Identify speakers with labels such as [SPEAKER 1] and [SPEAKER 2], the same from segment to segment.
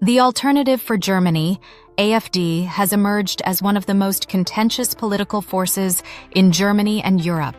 [SPEAKER 1] The Alternative for Germany, AfD, has emerged as one of the most contentious political forces in Germany and Europe,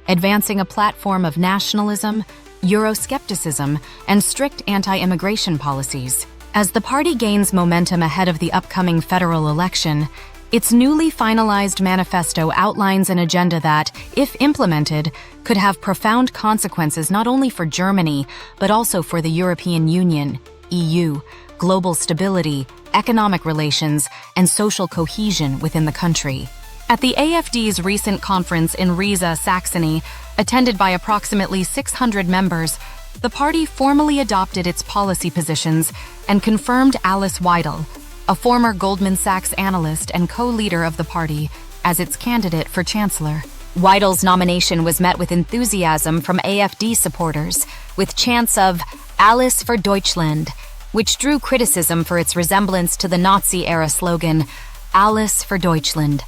[SPEAKER 1] advancing a platform of nationalism, Euroscepticism, and strict anti-immigration policies. As the party gains momentum ahead of the upcoming federal election, its newly finalized manifesto outlines an agenda that, if implemented, could have profound consequences not only for Germany, but also for the European Union, EU, global stability, economic relations, and social cohesion within the country. At the AfD's recent conference in Riesa, Saxony, attended by approximately 600 members, the party formally adopted its policy positions and confirmed Alice Weidel, a former Goldman Sachs analyst and co-leader of the party, as its candidate for chancellor. Weidel's nomination was met with enthusiasm from AfD supporters, with chants of "Alles für Deutschland," which drew criticism for its resemblance to the Nazi-era slogan, "Alles für Deutschland."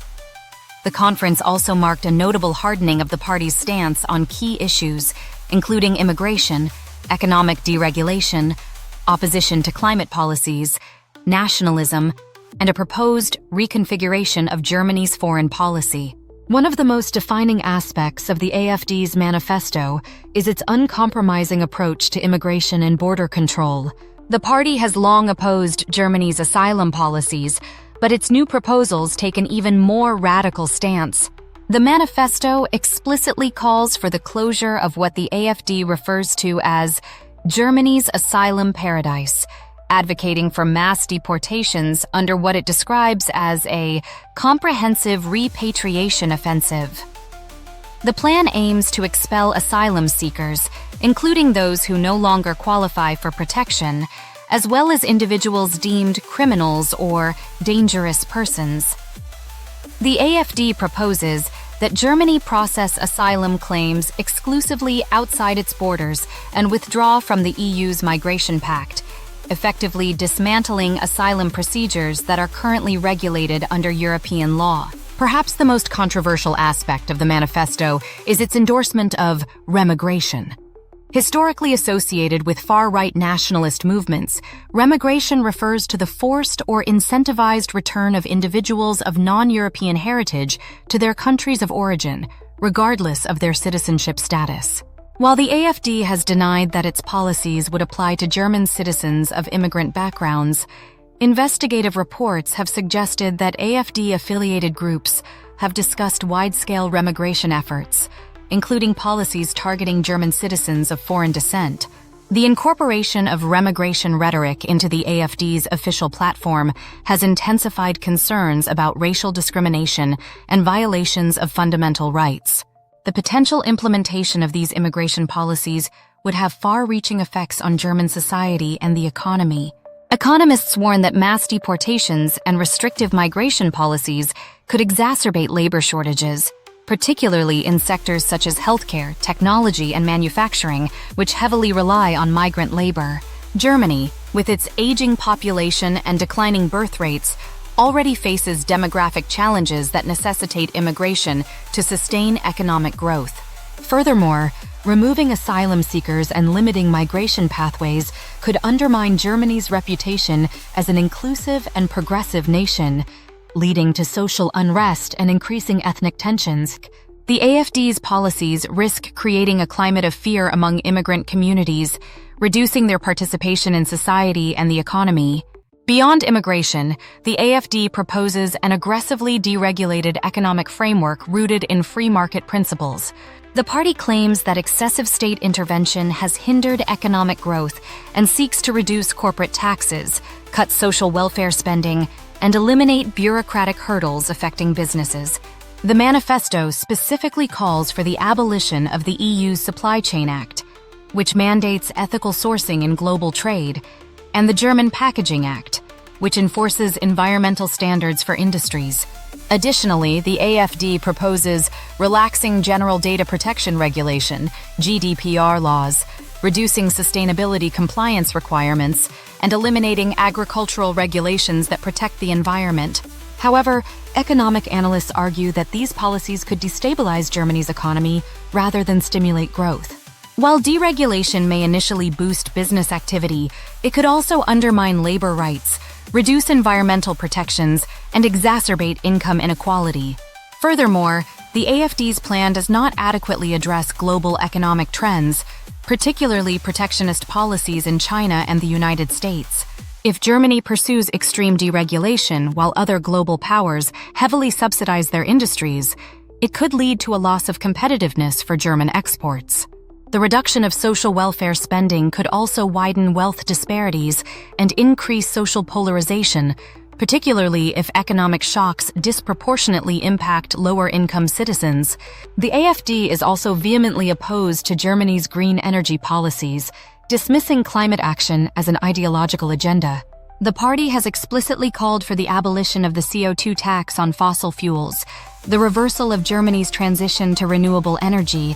[SPEAKER 1] The conference also marked a notable hardening of the party's stance on key issues, including immigration, economic deregulation, opposition to climate policies, nationalism, and a proposed reconfiguration of Germany's foreign policy. One of the most defining aspects of the AfD's manifesto is its uncompromising approach to immigration and border control. The party has long opposed Germany's asylum policies, but its new proposals take an even more radical stance. The manifesto explicitly calls for the closure of what the AfD refers to as Germany's asylum paradise, advocating for mass deportations under what it describes as a comprehensive repatriation offensive. The plan aims to expel asylum seekers, including those who no longer qualify for protection, as well as individuals deemed criminals or dangerous persons. The AfD proposes that Germany process asylum claims exclusively outside its borders and withdraw from the EU's Migration Pact, effectively dismantling asylum procedures that are currently regulated under European law. Perhaps the most controversial aspect of the manifesto is its endorsement of remigration. Historically associated with far-right nationalist movements, remigration refers to the forced or incentivized return of individuals of non-European heritage to their countries of origin, regardless of their citizenship status. While the AfD has denied that its policies would apply to German citizens of immigrant backgrounds, investigative reports have suggested that AfD-affiliated groups have discussed wide-scale remigration efforts, including policies targeting German citizens of foreign descent. The incorporation of remigration rhetoric into the AfD's official platform has intensified concerns about racial discrimination and violations of fundamental rights. The potential implementation of these immigration policies would have far-reaching effects on German society and the economy. Economists warn that mass deportations and restrictive migration policies could exacerbate labor shortages, particularly in sectors such as healthcare, technology, and manufacturing, which heavily rely on migrant labor. Germany, with its aging population and declining birth rates, already faces demographic challenges that necessitate immigration to sustain economic growth. Furthermore, removing asylum seekers and limiting migration pathways could undermine Germany's reputation as an inclusive and progressive nation, leading to social unrest and increasing ethnic tensions. The AfD's policies risk creating a climate of fear among immigrant communities, reducing their participation in society and the economy. Beyond immigration, the AfD proposes an aggressively deregulated economic framework rooted in free market principles. The party claims that excessive state intervention has hindered economic growth and seeks to reduce corporate taxes, cut social welfare spending, and eliminate bureaucratic hurdles affecting businesses. The manifesto specifically calls for the abolition of the EU's Supply Chain Act, which mandates ethical sourcing in global trade, and the German Packaging Act, which enforces environmental standards for industries. Additionally, the AfD proposes relaxing General Data Protection Regulation, GDPR laws, reducing sustainability compliance requirements, and eliminating agricultural regulations that protect the environment. However, economic analysts argue that these policies could destabilize Germany's economy rather than stimulate growth. While deregulation may initially boost business activity, it could also undermine labor rights, reduce environmental protections, and exacerbate income inequality. Furthermore, the AfD's plan does not adequately address global economic trends, particularly protectionist policies in China and the United States. If Germany pursues extreme deregulation while other global powers heavily subsidize their industries, it could lead to a loss of competitiveness for German exports. The reduction of social welfare spending could also widen wealth disparities and increase social polarization, particularly if economic shocks disproportionately impact lower-income citizens. The AfD is also vehemently opposed to Germany's green energy policies, dismissing climate action as an ideological agenda. The party has explicitly called for the abolition of the CO2 tax on fossil fuels, the reversal of Germany's transition to renewable energy,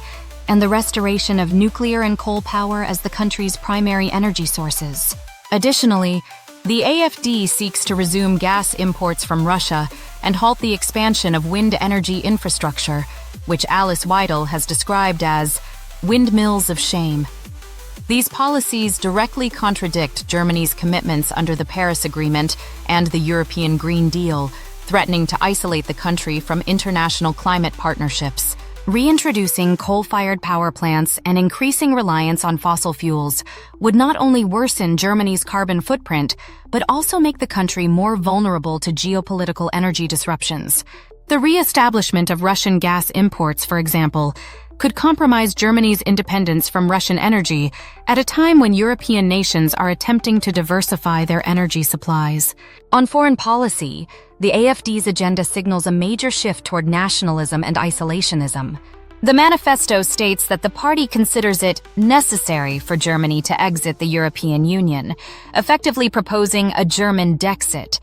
[SPEAKER 1] and the restoration of nuclear and coal power as the country's primary energy sources. Additionally, the AfD seeks to resume gas imports from Russia and halt the expansion of wind energy infrastructure, which Alice Weidel has described as windmills of shame. These policies directly contradict Germany's commitments under the Paris Agreement and the European Green Deal, threatening to isolate the country from international climate partnerships. Reintroducing coal-fired power plants and increasing reliance on fossil fuels would not only worsen Germany's carbon footprint, but also make the country more vulnerable to geopolitical energy disruptions. The re-establishment of Russian gas imports, for example, could compromise Germany's independence from Russian energy at a time when European nations are attempting to diversify their energy supplies. On foreign policy, the AfD's agenda signals a major shift toward nationalism and isolationism. The manifesto states that the party considers it necessary for Germany to exit the European Union, effectively proposing a German Dexit.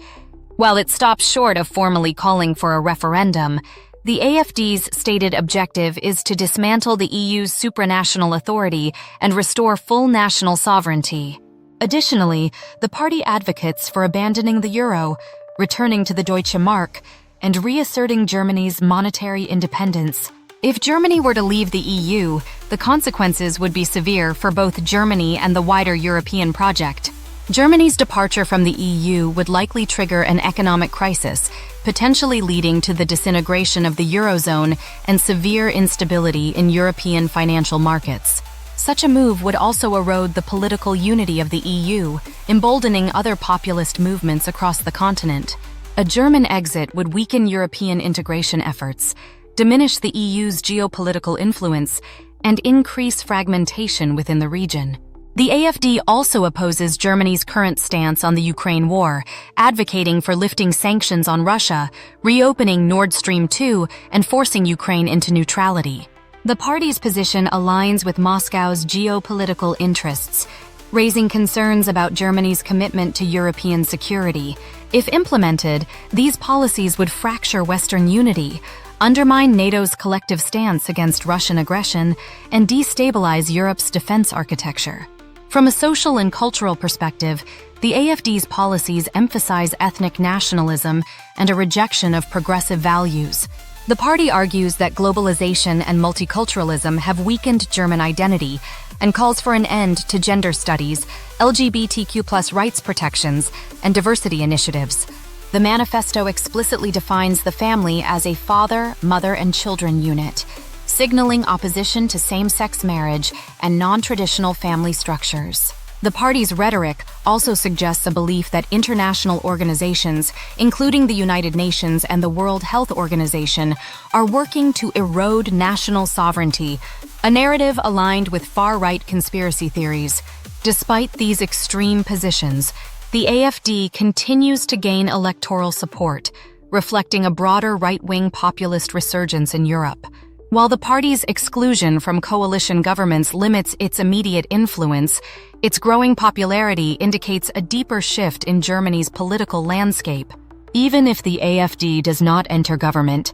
[SPEAKER 1] While it stops short of formally calling for a referendum, the AfD's stated objective is to dismantle the EU's supranational authority and restore full national sovereignty. Additionally, the party advocates for abandoning the euro, returning to the Deutsche Mark, and reasserting Germany's monetary independence. If Germany were to leave the EU, the consequences would be severe for both Germany and the wider European project. Germany's departure from the EU would likely trigger an economic crisis, potentially leading to the disintegration of the Eurozone and severe instability in European financial markets. Such a move would also erode the political unity of the EU, emboldening other populist movements across the continent. A German exit would weaken European integration efforts, diminish the EU's geopolitical influence, and increase fragmentation within the region. The AfD also opposes Germany's current stance on the Ukraine war, advocating for lifting sanctions on Russia, reopening Nord Stream 2, and forcing Ukraine into neutrality. The party's position aligns with Moscow's geopolitical interests, raising concerns about Germany's commitment to European security. If implemented, these policies would fracture Western unity, undermine NATO's collective stance against Russian aggression, and destabilize Europe's defense architecture. From a social and cultural perspective, the AfD's policies emphasize ethnic nationalism and a rejection of progressive values. The party argues that globalization and multiculturalism have weakened German identity and calls for an end to gender studies, LGBTQ+ rights protections, and diversity initiatives. The manifesto explicitly defines the family as a father, mother, and children unit, signaling opposition to same-sex marriage and non-traditional family structures. The party's rhetoric also suggests a belief that international organizations, including the United Nations and the World Health Organization, are working to erode national sovereignty, a narrative aligned with far-right conspiracy theories. Despite these extreme positions, the AfD continues to gain electoral support, reflecting a broader right-wing populist resurgence in Europe. While the party's exclusion from coalition governments limits its immediate influence, its growing popularity indicates a deeper shift in Germany's political landscape. Even if the AfD does not enter government,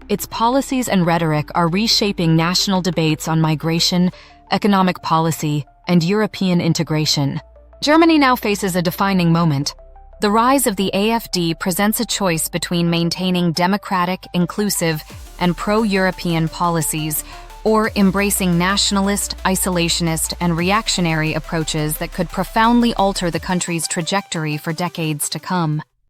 [SPEAKER 1] its policies and rhetoric are reshaping national debates on migration, economic policy, and European integration. Germany now faces a defining moment. The rise of the AfD presents a choice between maintaining democratic, inclusive, and pro-European policies or embracing nationalist, isolationist, and reactionary approaches that could profoundly alter the country's trajectory for decades to come.